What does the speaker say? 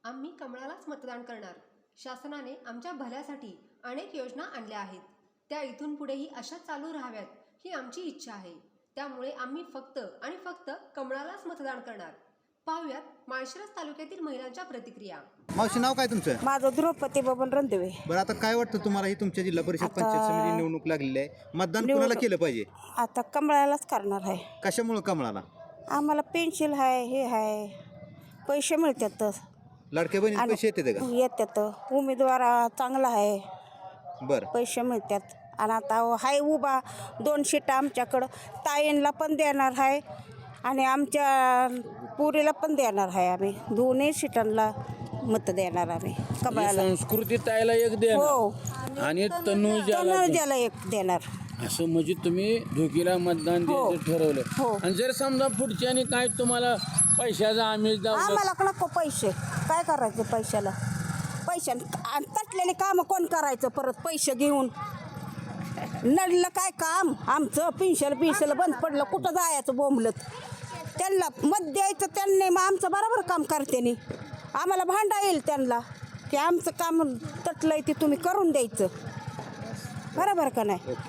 आम्ही कमळालाच मतदान करणार. शासनाने आमच्या भल्यासाठी अनेक योजना आणल्या आहेत. त्या इथून पुढेही अशाच चालू राहाव्यात ही आमची इच्छा आहे. त्यामुळे आम्ही फक्त आणि फक्त कमळालाच मतदान करणार. पाहुयात माळशिरस तालुक्यातील महिलांच्या प्रतिक्रिया. मावशी, नाव काय तुमचं? माझं द्रौपदी बबन रणदिवे. बरं, आता काय वाटतं तुम्हाला? ही तुमच्या जिल्हा परिषद पंचायत समिती निवडणूक लागलेली आहे. मतदान कोणाला केलं पाहिजे? आता कमळालाच करणार आहे. कशामुळे कमळाला? आम्हाला पेन्शन आहे, हे आहे, पैसे मिळतात, लाडक्या बहिणी पैसे येते का? येतात. उमेदवार चांगला आहे, बरं. पैसे मिळतात. आणि आता हाय उभा 2 सीट आमच्याकडं, ताईंला पण देणार आहे आणि आमच्या पुरीला पण देणार आहे. आम्ही दोन्ही सीटांना मत देणार आम्ही कमळाला. संस्कृती ताईला एक देणार हो, आणि तनुजाला एक देणार. असं म्हणजे तुम्ही धुकीला मतदान द्यायचं ठरवलं. हो. आणि जर समजा पुढच्याने काय तुम्हाला पैशाचा आमिष दावलं, आम्हाला नको पैसे, काय करायचं पैशाला? आणि तटलेले काम कोण करायचं परत पैसे घेऊन? नडलं काय काम आमचं? पिंशल बंद पडलं, कुठं जायचं बोंबलत? त्यांना मत द्यायचं, त्यांनी मग आमचं बरोबर काम करते नाही. आम्हाला भांडा येईल त्यांना की आमचं काम तटलंय ते तुम्ही करून द्यायचं, बरोबर का नाही?